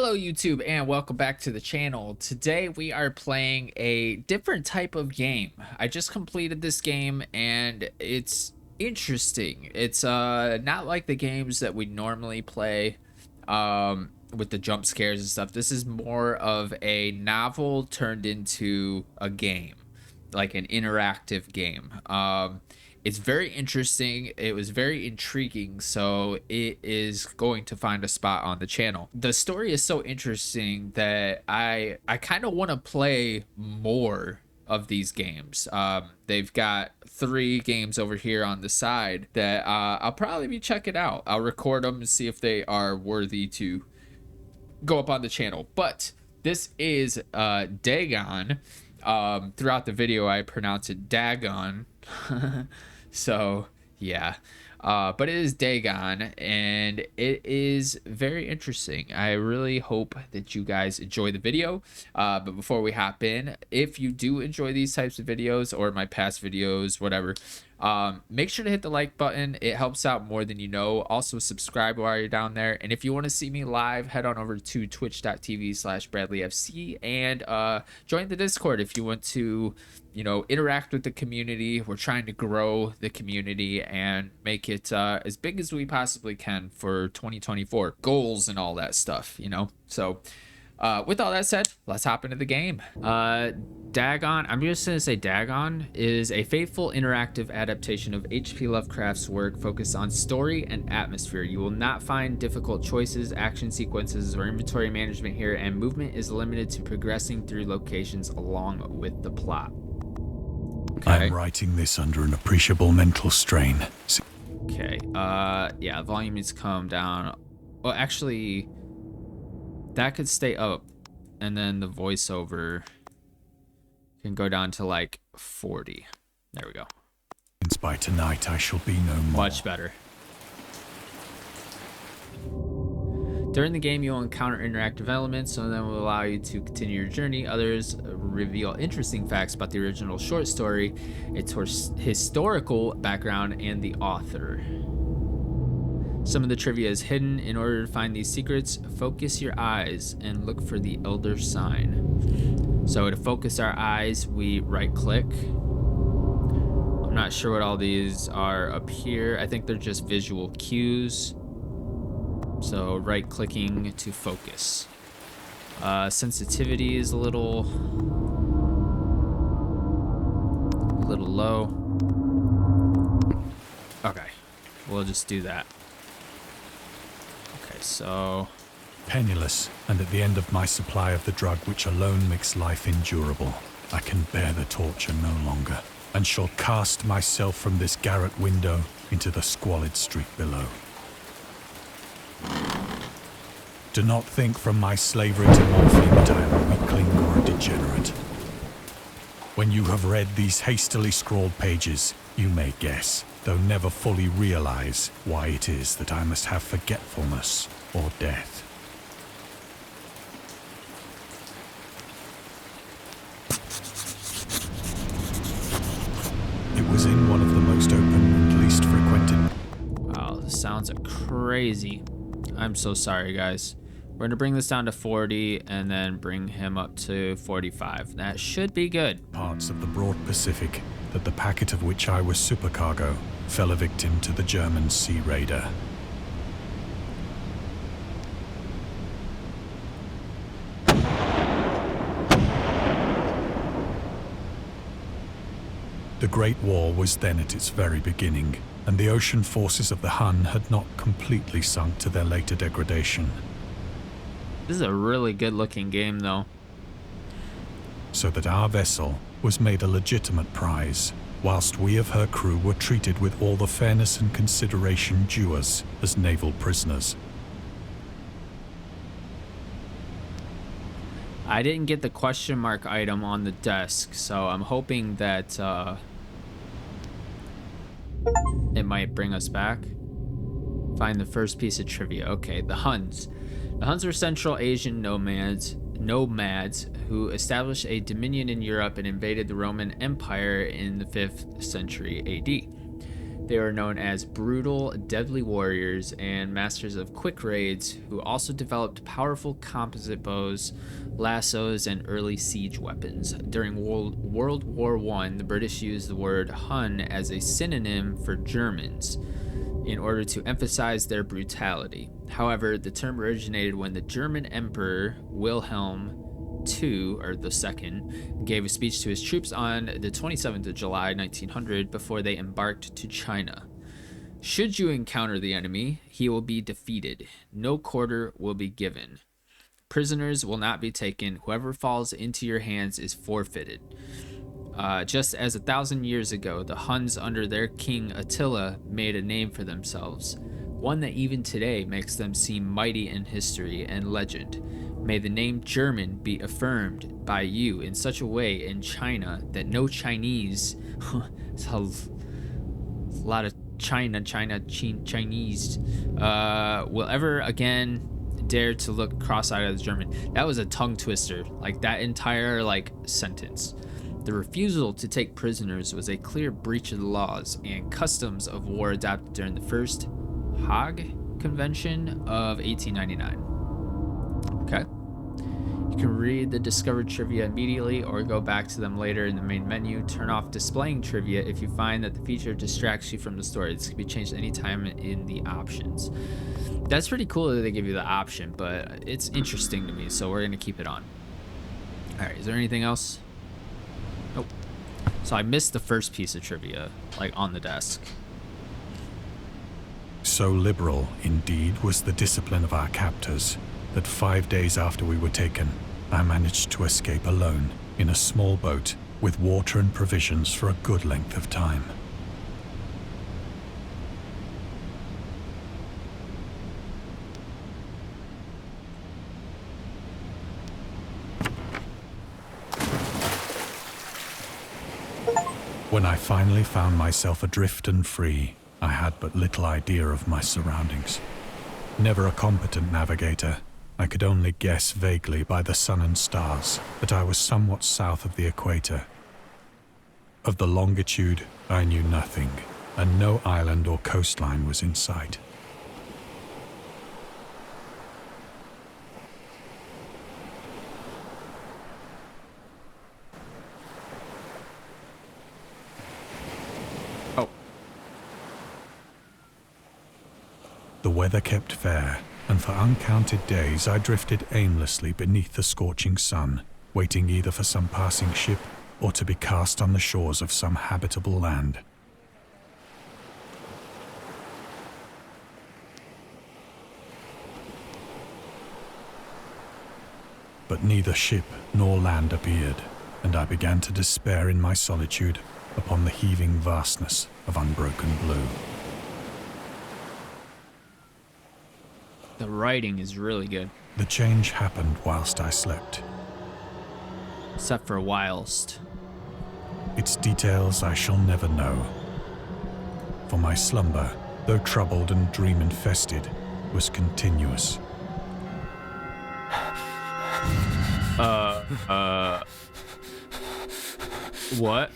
Hello YouTube and welcome back to the channel. Today we are playing a different type of game. I just completed this game and it's interesting. It's not like the games that we normally play with the jump scares and stuff. This is more of a novel turned into a game, like an interactive game. It's very interesting. It was very intriguing, so it is going to find a spot on the channel. The story is so interesting that I kind of want to play more of these games. They've got 3 games over here on the side that I'll probably be checking out. I'll record them and see if they are worthy to go up on the channel. But this is Dagon. Throughout the video I pronounce it Dagon. So yeah, but it is Dagon and it is very interesting. I really hope that you guys enjoy the video, but before we hop in, if you do enjoy these types of videos or my past videos, whatever, make sure to hit the like button. It helps out more than you know. Also subscribe while you're down there, and if you want to see me live, head on over to twitch.tv/BradleyFC and join the Discord if you want to, you know, interact with the community. We're trying to grow the community and make it as big as we possibly can for 2024 goals and all that stuff, you know. So with all that said, let's hop into the game. Dagon, I'm just gonna say Dagon is a faithful interactive adaptation of H.P. Lovecraft's work focused on story and atmosphere. You will not find difficult choices, action sequences, or inventory management here, and movement is limited to progressing through locations along with the plot. Okay. I'm writing this under an appreciable mental strain. Okay, yeah, volume needs to calm down. Well, actually, that could stay up, and then the voiceover can go down to like 40. There we go. Since by tonight I shall be no more. Much better. During the game, you'll encounter interactive elements, some of them will allow you to continue your journey. Others reveal interesting facts about the original short story, its historical background, and the author. Some of the trivia is hidden. In order to find these secrets, focus your eyes and look for the Elder Sign. So to focus our eyes, we right-click. I'm not sure what all these are up here. I think they're just visual cues. So right-clicking to focus. Sensitivity is a little low. Okay, we'll just do that. Okay, so Penniless, and at the end of my supply of the drug which alone makes life endurable, I can bear the torture no longer, and shall cast myself from this garret window into the squalid street below. Do not think from my slavery to morphine that I am a weakling or a degenerate. When you have read these hastily scrawled pages, you may guess, though never fully realize, why it is that I must have forgetfulness or death. It was in one of the most open and least frequented... Wow, the sounds are crazy. I'm so sorry, guys. We're gonna bring this down to 40 and then bring him up to 45. That should be good. ...parts of the broad Pacific, that the packet of which I was supercargo fell a victim to the German sea raider. The Great War was then at its very beginning, and the ocean forces of the Hun had not completely sunk to their later degradation. This is a really good looking game though. So that our vessel was made a legitimate prize, whilst we of her crew were treated with all the fairness and consideration due us as naval prisoners. I didn't get the question mark item on the desk, so I'm hoping that it might bring us back. Find the first piece of trivia. Okay, the Huns. The Huns were Central Asian nomads who established a dominion in Europe and invaded the Roman Empire in the 5th century AD. They were known as brutal, deadly warriors and masters of quick raids who also developed powerful composite bows, lassos, and early siege weapons. During World War I, the British used the word Hun as a synonym for Germans in order to emphasize their brutality. However, the term originated when the German Emperor Wilhelm II, or the second, gave a speech to his troops on the 27th of July 1900 before they embarked to China. Should you encounter the enemy, he will be defeated. No quarter will be given. Prisoners will not be taken. Whoever falls into your hands is forfeited. Just as 1,000 years ago, the Huns under their king Attila made a name for themselves, one that even today makes them seem mighty in history and legend. May the name German be affirmed by you in such a way in China that no Chinese, it's a lot of Chinese, will ever again dare to look cross-eyed at the German. That was a tongue twister, like that entire sentence. The refusal to take prisoners was a clear breach of the laws and customs of war adopted during the First Hague Convention of 1899. Okay. You can read the discovered trivia immediately or go back to them later in the main menu. Turn off displaying trivia if you find that the feature distracts you from the story. This can be changed anytime in the options. That's pretty cool that they give you the option, but it's interesting to me, so we're going to keep it on. All right, is there anything else? Nope. So I missed the first piece of trivia, on the desk. So liberal, indeed, was the discipline of our captors that 5 days after we were taken, I managed to escape alone in a small boat with water and provisions for a good length of time. When I finally found myself adrift and free, I had but little idea of my surroundings. Never a competent navigator, I could only guess vaguely by the sun and stars that I was somewhat south of the equator. Of the longitude, I knew nothing, and no island or coastline was in sight. The weather kept fair, and for uncounted days I drifted aimlessly beneath the scorching sun, waiting either for some passing ship or to be cast on the shores of some habitable land. But neither ship nor land appeared, and I began to despair in my solitude upon the heaving vastness of unbroken blue. The writing is really good. The change happened whilst I slept. Except for whilst. Its details I shall never know. For my slumber, though troubled and dream-infested, was continuous. What?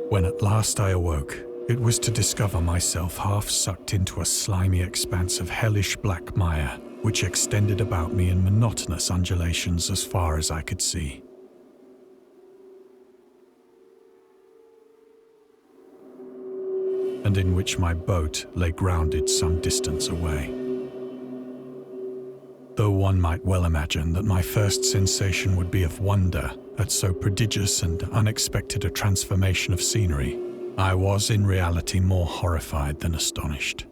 When at last I awoke, it was to discover myself half sucked into a slimy expanse of hellish black mire, which extended about me in monotonous undulations as far as I could see. And in which my boat lay grounded some distance away. Though one might well imagine that my first sensation would be of wonder at so prodigious and unexpected a transformation of scenery, I was in reality more horrified than astonished.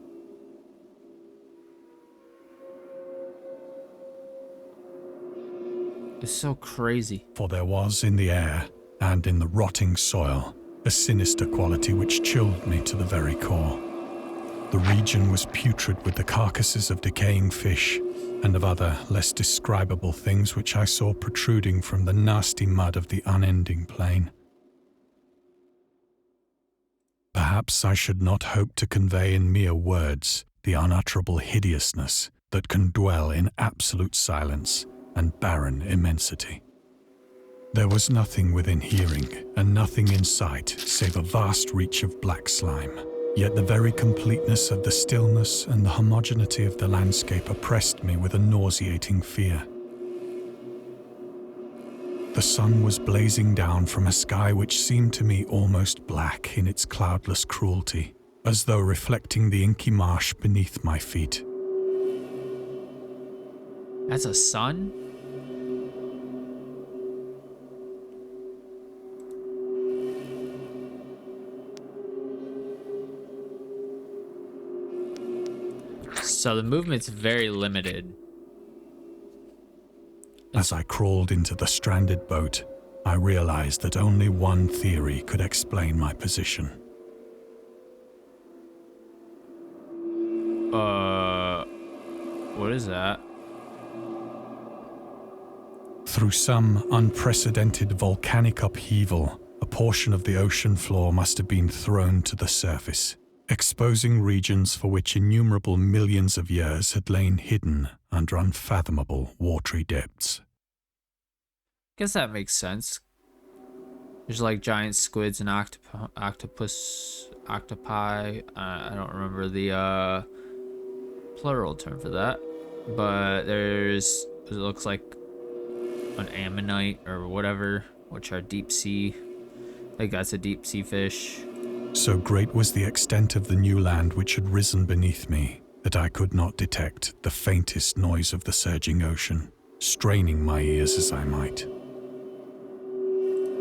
It's so crazy. For there was in the air and in the rotting soil a sinister quality which chilled me to the very core. The region was putrid with the carcasses of decaying fish and of other less describable things which I saw protruding from the nasty mud of the unending plain. Perhaps I should not hope to convey in mere words the unutterable hideousness that can dwell in absolute silence and barren immensity. There was nothing within hearing, and nothing in sight, save a vast reach of black slime. Yet the very completeness of the stillness and the homogeneity of the landscape oppressed me with a nauseating fear. The sun was blazing down from a sky which seemed to me almost black in its cloudless cruelty, as though reflecting the inky marsh beneath my feet. That's a sun? So the movement's very limited. As I crawled into the stranded boat, I realized that only one theory could explain my position. What is that? Through some unprecedented volcanic upheaval, a portion of the ocean floor must have been thrown to the surface, exposing regions for which innumerable millions of years had lain hidden under unfathomable watery depths. Guess that makes sense. There's like giant squids and octopi. I don't remember the plural term for that, but there's, it looks like an ammonite or whatever, which are deep sea. Like that's a deep sea fish. So great was the extent of the new land which had risen beneath me that I could not detect the faintest noise of the surging ocean, straining my ears as I might.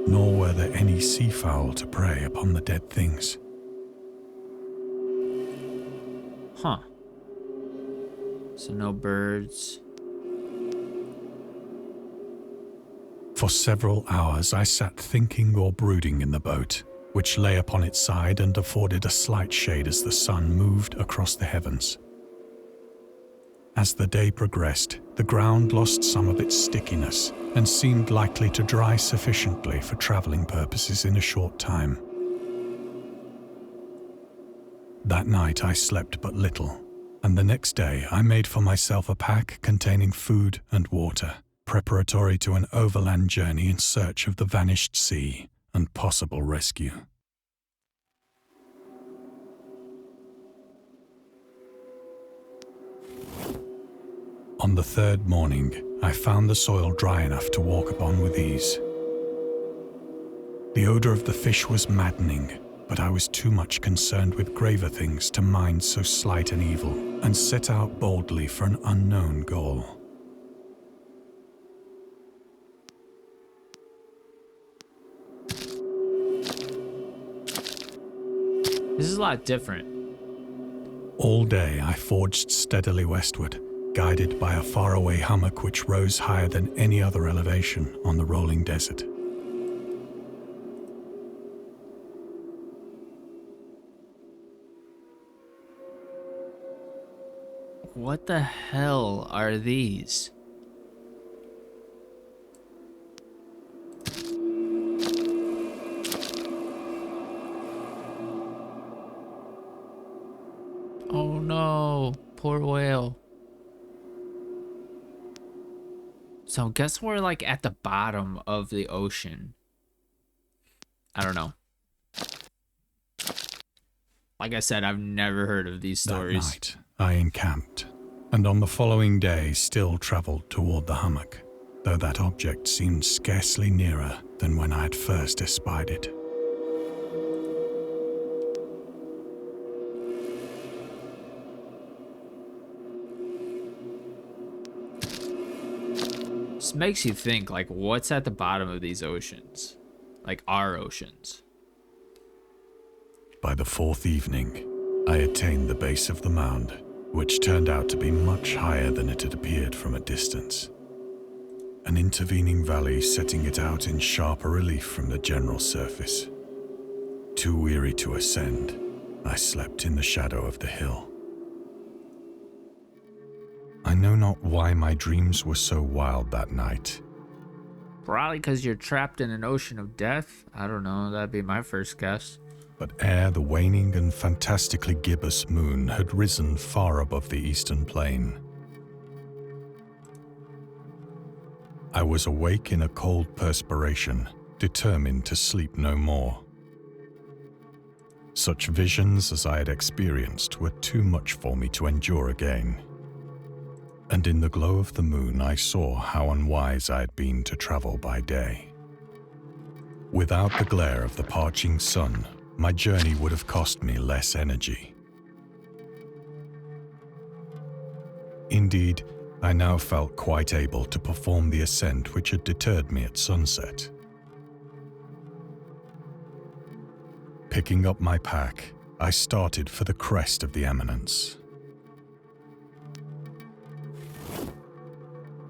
Nor were there any seafowl to prey upon the dead things. Huh. So no birds. For several hours I sat thinking or brooding in the boat, which lay upon its side and afforded a slight shade as the sun moved across the heavens. As the day progressed, the ground lost some of its stickiness and seemed likely to dry sufficiently for traveling purposes in a short time. That night I slept but little, and the next day I made for myself a pack containing food and water, preparatory to an overland journey in search of the vanished sea and possible rescue. On the third morning, I found the soil dry enough to walk upon with ease. The odor of the fish was maddening, but I was too much concerned with graver things to mind so slight an evil, and set out boldly for an unknown goal. This is a lot different. All day I forged steadily westward, guided by a faraway hummock which rose higher than any other elevation on the rolling desert. What the hell are these? Oh no, poor whale. So I guess we're like at the bottom of the ocean. I don't know. Like I said, I've never heard of these stories. That night, I encamped, and on the following day still travelled toward the hummock, though that object seemed scarcely nearer than when I had first espied it. This makes you think, like, what's at the bottom of these oceans? Like, our oceans. By the fourth evening, I attained the base of the mound, which turned out to be much higher than it had appeared from a distance. An intervening valley setting it out in sharper relief from the general surface. Too weary to ascend, I slept in the shadow of the hill. I know not why my dreams were so wild that night. Probably because you're trapped in an ocean of death. I don't know, that'd be my first guess. But ere the waning and fantastically gibbous moon had risen far above the eastern plain, I was awake in a cold perspiration, determined to sleep no more. Such visions as I had experienced were too much for me to endure again. And in the glow of the moon I saw how unwise I had been to travel by day. Without the glare of the parching sun, my journey would have cost me less energy. Indeed, I now felt quite able to perform the ascent which had deterred me at sunset. Picking up my pack, I started for the crest of the eminence.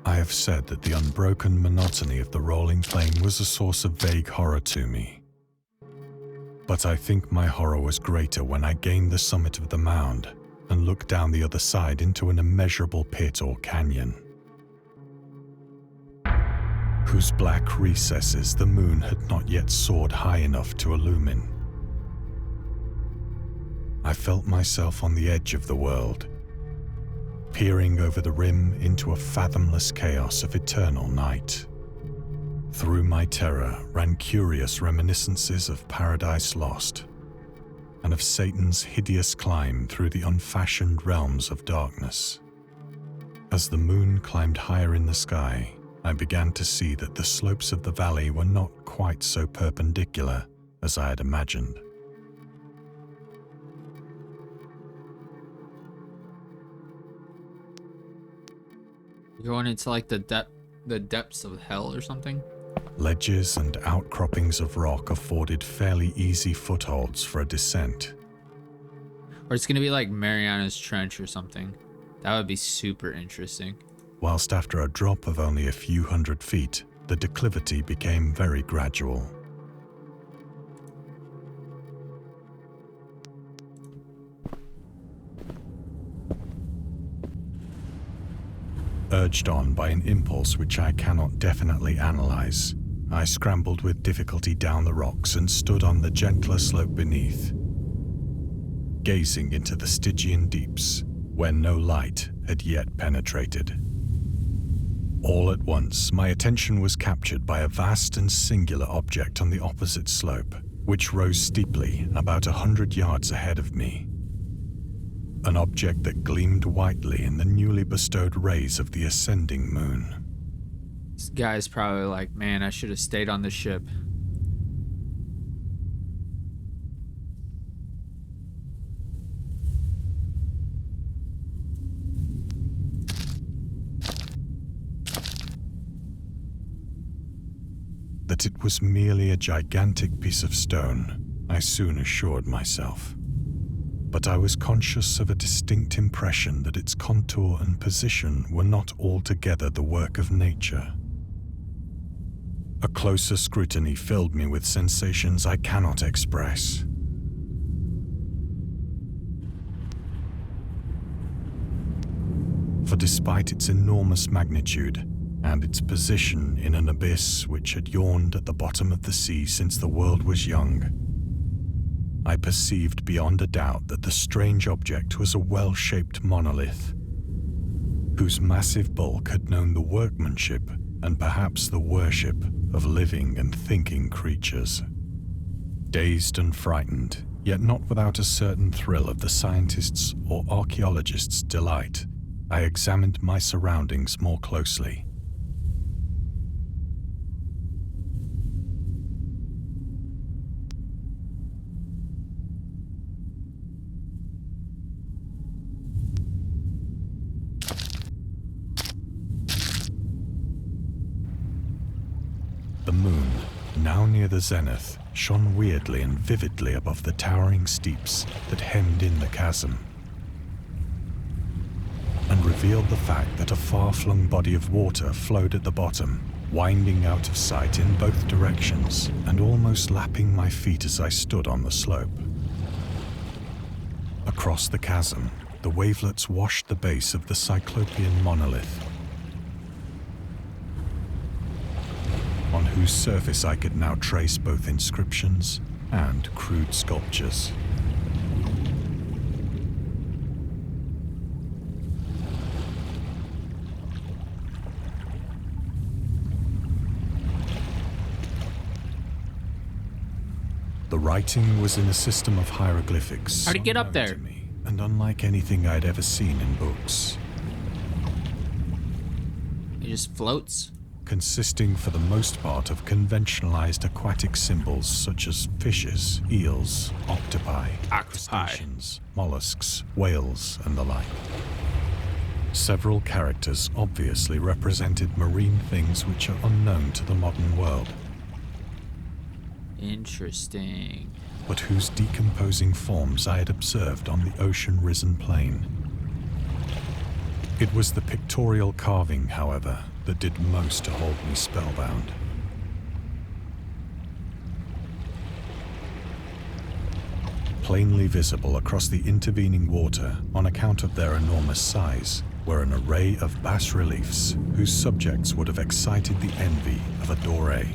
I have said that the unbroken monotony of the rolling plain was a source of vague horror to me. But I think my horror was greater when I gained the summit of the mound and looked down the other side into an immeasurable pit or canyon, whose black recesses the moon had not yet soared high enough to illumine. I felt myself on the edge of the world, peering over the rim into a fathomless chaos of eternal night. Through my terror ran curious reminiscences of Paradise Lost, and of Satan's hideous climb through the unfashioned realms of darkness. As the moon climbed higher in the sky, I began to see that the slopes of the valley were not quite so perpendicular as I had imagined. You're going into like the depths of hell or something? Ledges and outcroppings of rock afforded fairly easy footholds for a descent. Or it's gonna be like Mariana's Trench or something. That would be super interesting. Whilst after a drop of only a few hundred feet, the declivity became very gradual. Urged on by an impulse which I cannot definitely analyze, I scrambled with difficulty down the rocks and stood on the gentler slope beneath, gazing into the Stygian deeps where no light had yet penetrated. All at once, my attention was captured by a vast and singular object on the opposite slope, which rose steeply about 100 yards ahead of me. An object that gleamed whitely in the newly bestowed rays of the ascending moon. This guy's probably like, man, I should have stayed on the ship. That it was merely a gigantic piece of stone, I soon assured myself. But I was conscious of a distinct impression that its contour and position were not altogether the work of nature. A closer scrutiny filled me with sensations I cannot express. For despite its enormous magnitude and its position in an abyss which had yawned at the bottom of the sea since the world was young, I perceived beyond a doubt that the strange object was a well-shaped monolith, whose massive bulk had known the workmanship and perhaps the worship of living and thinking creatures. Dazed and frightened, yet not without a certain thrill of the scientist's or archaeologist's delight, I examined my surroundings more closely. The moon, now near the zenith, shone weirdly and vividly above the towering steeps that hemmed in the chasm, and revealed the fact that a far-flung body of water flowed at the bottom, winding out of sight in both directions and almost lapping my feet as I stood on the slope. Across the chasm, the wavelets washed the base of the Cyclopean monolith, on whose surface I could now trace both inscriptions and crude sculptures. The writing was in a system of hieroglyphics. How'd he get up unknown there? to me, and unlike anything I'd ever seen in books. He just floats. Consisting for the most part of conventionalized aquatic symbols such as fishes, eels, octopi, crustaceans, mollusks, whales, and the like. Several characters obviously represented marine things which are unknown to the modern world, Interesting. but whose decomposing forms I had observed on the ocean-risen plain. It was the pictorial carving, however, that did most to hold me spellbound. Plainly visible across the intervening water, on account of their enormous size, were an array of bas-reliefs whose subjects would have excited the envy of a Doré.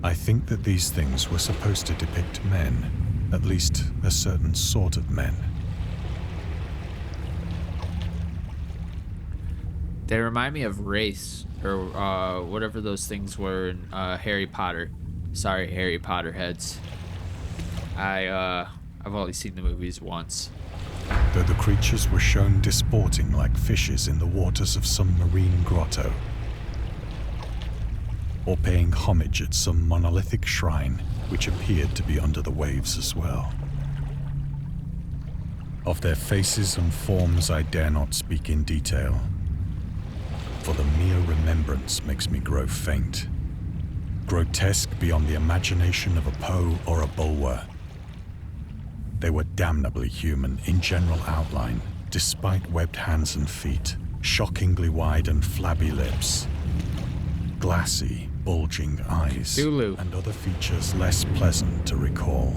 I think that these things were supposed to depict men, at least a certain sort of men. They remind me of Race, or whatever those things were in Harry Potter. Sorry, Harry Potter heads. I've only seen the movies once. Though the creatures were shown disporting like fishes in the waters of some marine grotto, or paying homage at some monolithic shrine which appeared to be under the waves as well. Of their faces and forms I dare not speak in detail, for the mere remembrance makes me grow faint. Grotesque beyond the imagination of a Poe or a Bulwer. They were damnably human in general outline, despite webbed hands and feet, shockingly wide and flabby lips, glassy, bulging eyes, Cthulhu. and other features less pleasant to recall.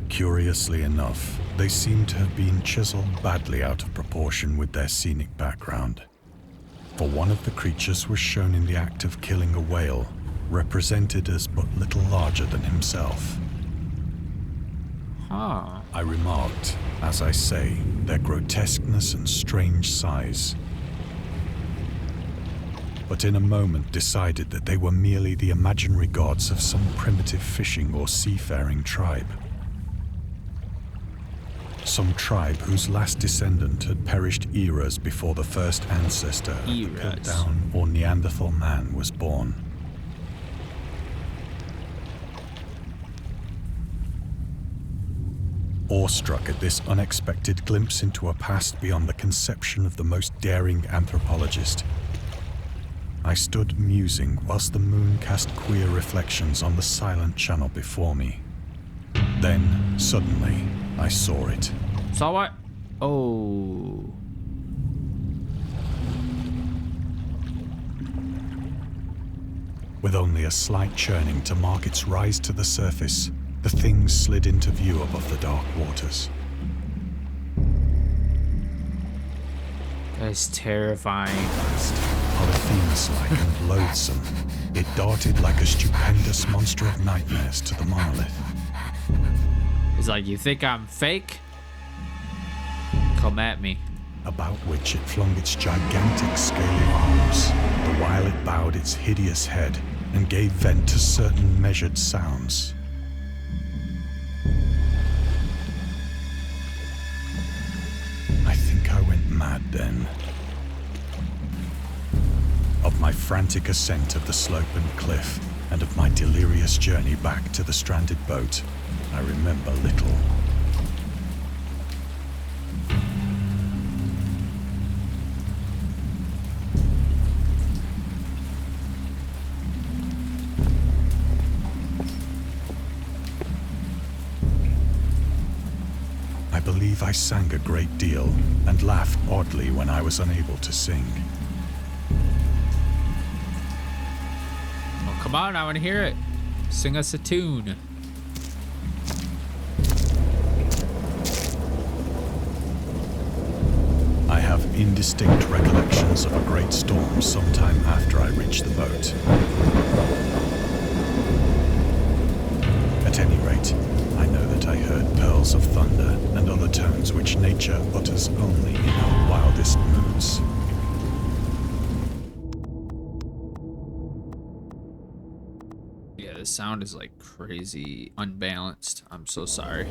Curiously enough, they seem to have been chiseled badly out of proportion with their scenic background. For one of the creatures was shown in the act of killing a whale, represented as but little larger than himself. Huh. I remarked, as I say, their grotesqueness and strange size, but in a moment decided that they were merely the imaginary gods of some primitive fishing or seafaring tribe. Some tribe whose last descendant had perished eras before the first ancestor of the Piltdown or Neanderthal man was born. Awestruck at this unexpected glimpse into a past beyond the conception of the most daring anthropologist, I stood musing whilst the moon cast queer reflections on the silent channel before me. Then, suddenly, I saw it. Saw what? Oh. With only a slight churning to mark its rise to the surface, the thing slid into view above the dark waters. That's terrifying. Polyphemus-like and loathsome, it darted like a stupendous monster of nightmares to the monolith. It's like, you think I'm fake? Come at me. About which it flung its gigantic scaly arms, the while it bowed its hideous head and gave vent to certain measured sounds. I think I went mad then. Of my frantic ascent of the slope and cliff, and of my delirious journey back to the stranded boat, I remember little. I believe I sang a great deal and laughed oddly when I was unable to sing. Oh, come on, I want to hear it. Sing us a tune. I have indistinct recollections of a great storm sometime after I reached the boat. At any rate, I know that I heard pearls of thunder and other tones which nature utters only in her wildest moods. the sound is like crazy unbalanced. I'm so sorry.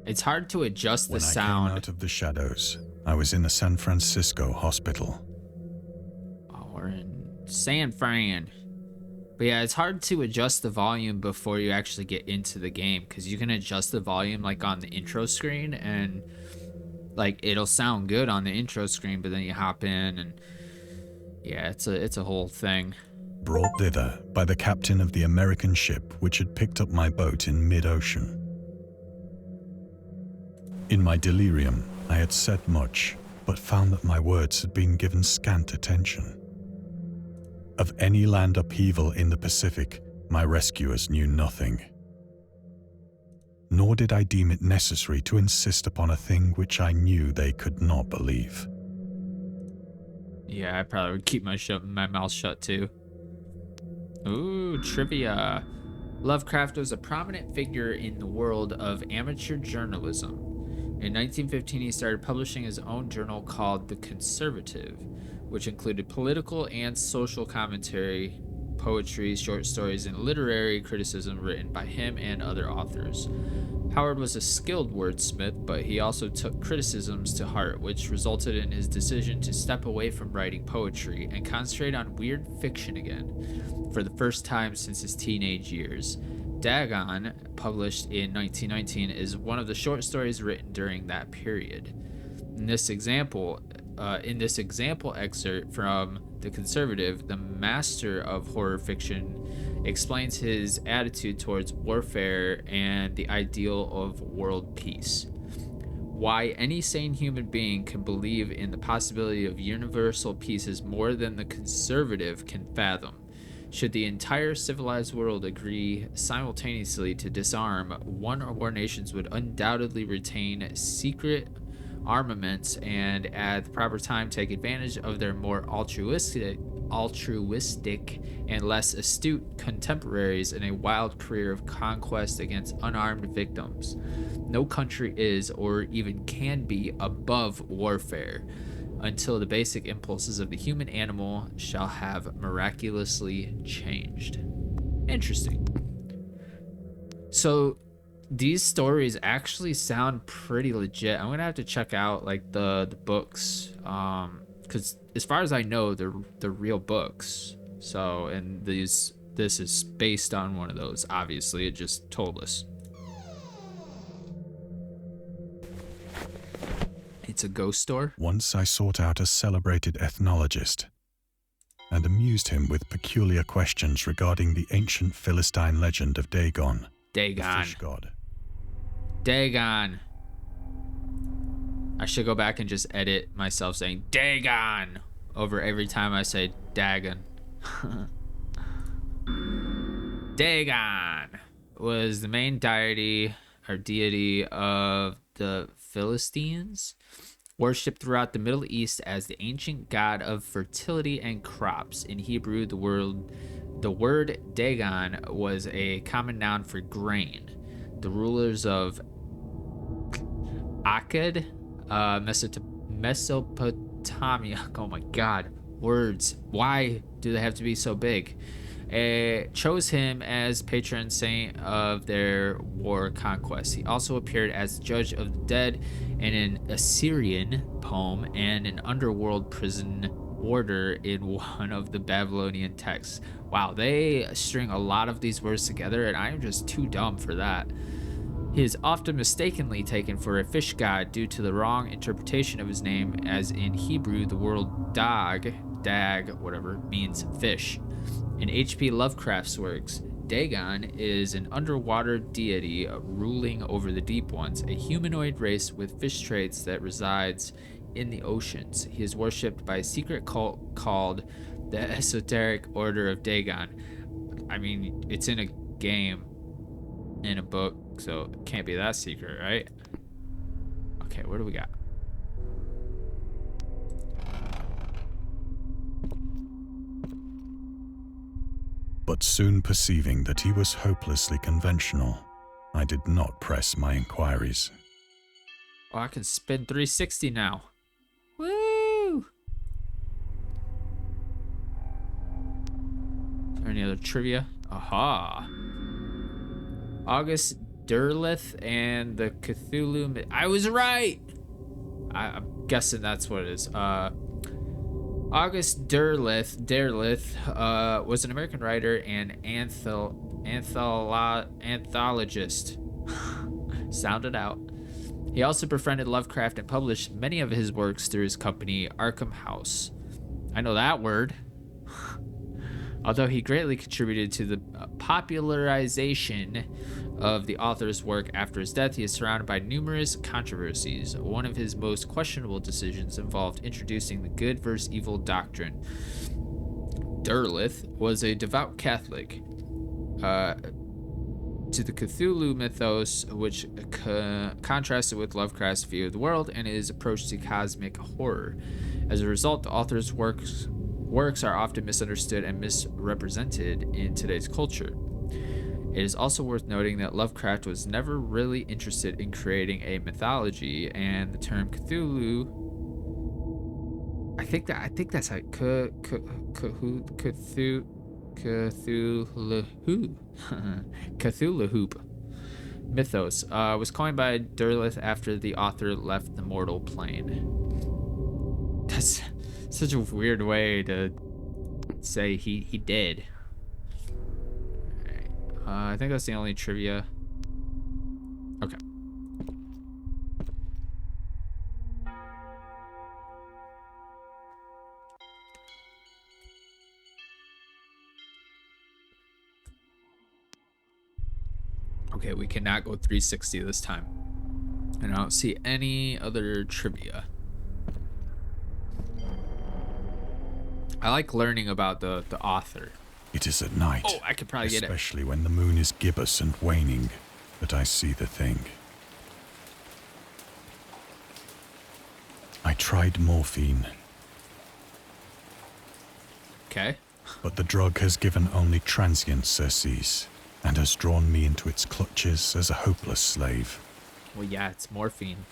It's hard to adjust the When I sound. came out of the shadows, I was in a San Francisco hospital. Oh, we're in San Fran. But yeah, it's hard to adjust the volume before you actually get into the game, because you can adjust the volume like on the intro screen, and like it'll sound good on the intro screen, but then you hop in and yeah, it's a whole thing. Brought thither by the captain of the American ship which had picked up my boat in mid-ocean. In my delirium, I had said much, but found that my words had been given scant attention. Of any land upheaval in the Pacific, my rescuers knew nothing. Nor did I deem it necessary to insist upon a thing which I knew they could not believe. Yeah, I probably would keep my mouth shut too. Ooh, trivia. Lovecraft was a prominent figure in the world of amateur journalism. In 1915, he started publishing his own journal called The Conservative, which included political and social commentary, poetry, short stories, and literary criticism written by him and other authors. Howard was a skilled wordsmith, but he also took criticisms to heart, which resulted in his decision to step away from writing poetry and concentrate on weird fiction again, for the first time since his teenage years. Dagon, published in 1919, is one of the short stories written during that period. In this example excerpt from The Conservative, the master of horror fiction explains his attitude towards warfare and the ideal of world peace. Why any sane human being can believe in the possibility of universal peace is more than the conservative can fathom. Should the entire civilized world agree simultaneously to disarm, one or more nations would undoubtedly retain secret armaments and at the proper time take advantage of their more altruistic and less astute contemporaries in a wild career of conquest against unarmed victims. No country is or even can be above warfare until the basic impulses of the human animal shall have miraculously changed. Interesting. So these stories actually sound pretty legit. I'm gonna have to check out like the books, because as far as I know, they're real books. So, and this is based on one of those. Obviously, it just told us. It's a ghost store. Once I sought out a celebrated ethnologist and amused him with peculiar questions regarding the ancient Philistine legend of Dagon, the fish god. Dagon. I should go back and just edit myself saying Dagon over every time I say Dagon. Dagon was the main deity or deity of the Philistines, worshipped throughout the Middle East as the ancient god of fertility and crops. In Hebrew, the word Dagon was a common noun for grain. The rulers of Akkad, Mesopotamia. Oh my God, words. Why do they have to be so big? Chose him as patron saint of their war conquest. He also appeared as judge of the dead in an Assyrian poem and an underworld prison warder in one of the Babylonian texts. Wow, they string a lot of these words together, and I am just too dumb for that. He is often mistakenly taken for a fish god due to the wrong interpretation of his name, as in Hebrew the word dag, whatever, means fish. In H.P. Lovecraft's works, Dagon is an underwater deity ruling over the deep ones, a humanoid race with fish traits that resides in the oceans. He is worshipped by a secret cult called the Esoteric Order of Dagon. I mean, it's in a game, in a book, so it can't be that secret, right? Okay, what do we got? But soon perceiving that he was hopelessly conventional, I did not press my inquiries. Oh, I can spin 360 now. Woo! Is there any other trivia? Aha. August Derleth and the Cthulhu. I was right! I'm guessing that's what it is. August Derleth was an American writer and anthologist. Sounded out. He also befriended Lovecraft and published many of his works through his company, Arkham House. I know that word. Although he greatly contributed to the popularization of the author's work after his death, he is surrounded by numerous controversies. One of his most questionable decisions involved introducing the good versus evil doctrine. Derleth was a devout Catholic. To the Cthulhu mythos, which contrasted with Lovecraft's view of the world and his approach to cosmic horror. As a result, the author's works are often misunderstood and misrepresented in today's culture. It is also worth noting that Lovecraft was never really interested in creating a mythology, and the term Cthulhu, I think that's how Cthulhu mythos was coined by Derleth after the author left the mortal plane. That's such a weird way to say he did. I think that's the only trivia. Okay. Okay, we cannot go 360 this time. And I don't see any other trivia. I like learning about the author. It is at night. Oh, I could probably get it. Especially when the moon is gibbous and waning, that I see the thing. I tried morphine. Okay. But the drug has given only transient surcease, and has drawn me into its clutches as a hopeless slave. Well, yeah, it's morphine.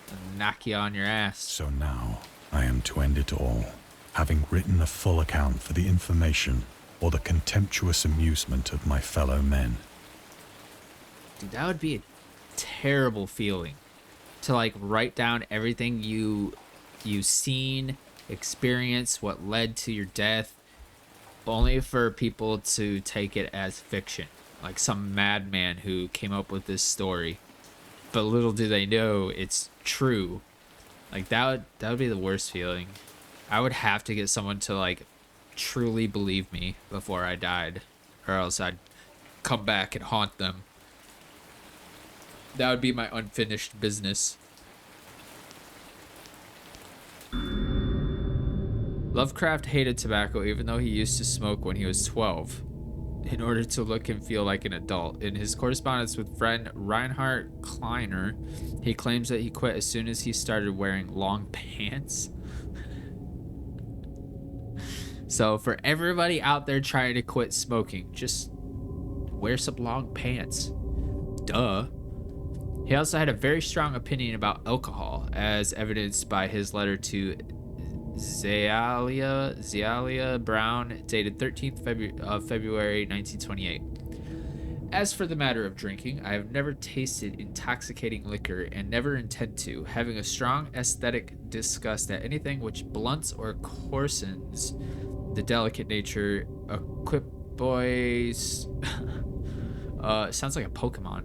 It'll knock you on your ass. So now, I am to end it all, having written a full account for the information or the contemptuous amusement of my fellow men. Dude, that would be a terrible feeling. To like write down everything you've seen, experienced, what led to your death, only for people to take it as fiction. Like some madman who came up with this story. But little do they know it's true. Like that would be the worst feeling. I would have to get someone to like truly believe me before I died, or else I'd come back and haunt them. That would be my unfinished business. Lovecraft hated tobacco even though he used to smoke when he was 12 in order to look and feel like an adult. In his correspondence with friend Reinhard Kleiner, he claims that he quit as soon as he started wearing long pants. So for everybody out there trying to quit smoking, just wear some long pants. Duh. He also had a very strong opinion about alcohol, as evidenced by his letter to Zealia Brown, dated 13th of February 1928. As for the matter of drinking, I have never tasted intoxicating liquor and never intend to, having a strong aesthetic disgust at anything which blunts or coarsens the delicate nature, equipoise, sounds like a Pokemon,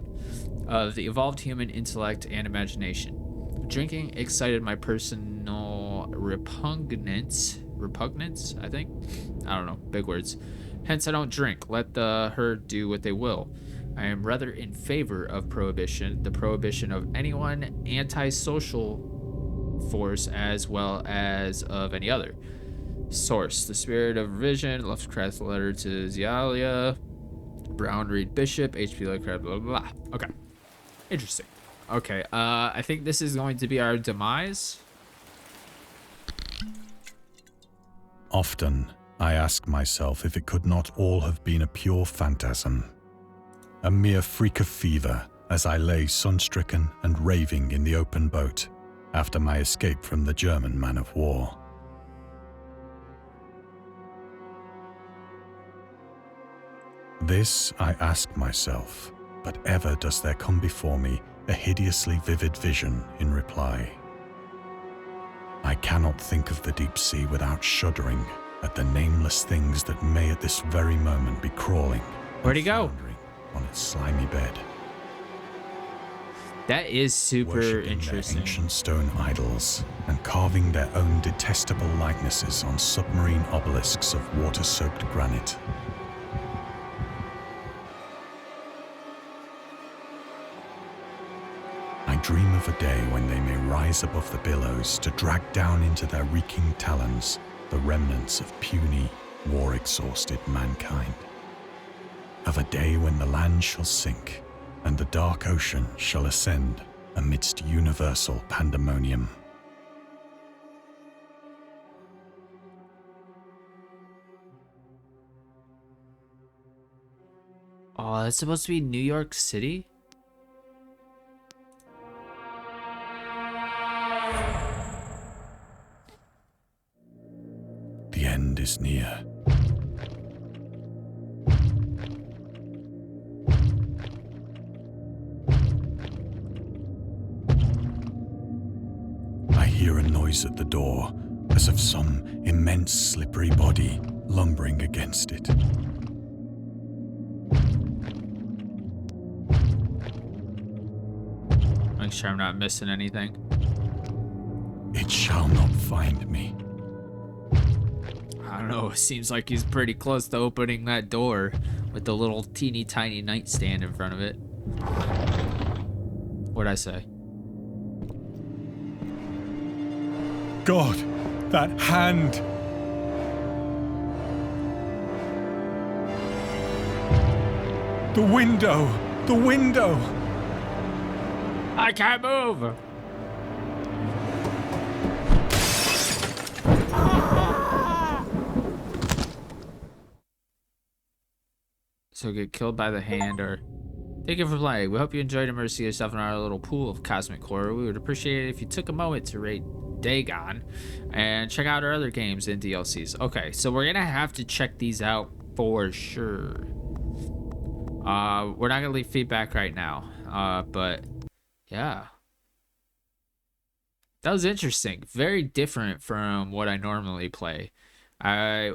of the evolved human intellect and imagination. Drinking excited my personal repugnance, I think? I don't know, big words. Hence, I don't drink. Let the herd do what they will. I am rather in favor of prohibition, the prohibition of anyone antisocial force as well as of any other. Source: The Spirit of Revision, Lovecraft's letter to Zealia, Brown Reed Bishop, H.P. Lovecraft, blah, blah, blah. Okay. Interesting. Okay, I think this is going to be our demise. Often, I ask myself if it could not all have been a pure phantasm. A mere freak of fever, as I lay sun-stricken and raving in the open boat after my escape from the German man of war. This I ask myself, but ever does there come before me a hideously vivid vision in reply. I cannot think of the deep sea without shuddering at the nameless things that may at this very moment be crawling. Where'd he go? On its slimy bed. That is super Worshipping interesting. their ancient stone idols and carving their own detestable likenesses on submarine obelisks of water-soaked granite. I dream of a day when they may rise above the billows to drag down into their reeking talons the remnants of puny, war-exhausted mankind. Of a day when the land shall sink and the dark ocean shall ascend amidst universal pandemonium. Oh, that's supposed to be New York City? The end is near. I hear a noise at the door, as of some immense slippery body lumbering against it. Make sure I'm not missing anything. It shall not find me. I don't know, it seems like he's pretty close to opening that door with the little teeny tiny nightstand in front of it. What'd I say? God, that hand! The window! The window! I can't move! So get killed by the hand or... Thank you for playing. We hope you enjoyed and immersed yourself in our little pool of cosmic horror. We would appreciate it if you took a moment to rate Dagon and check out our other games and DLCs. Okay, so we're gonna have to check these out for sure. We're not gonna leave feedback right now, but yeah, that was interesting. Very different from what I normally play. I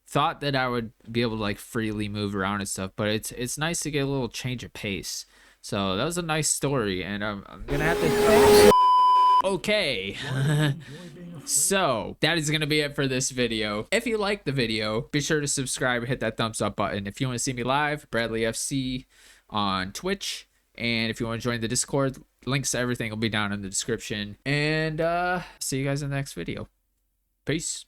thought that I would be able to like freely move around and stuff, but it's nice to get a little change of pace. So that was a nice story, and I'm gonna have to. Okay. So that is gonna be it for this video. If you liked the video, be sure to subscribe and hit that thumbs up button. If you want to see me live, Bradley FC on Twitch, and if you want to join the Discord, links to everything will be down in the description. And see you guys in the next video. Peace.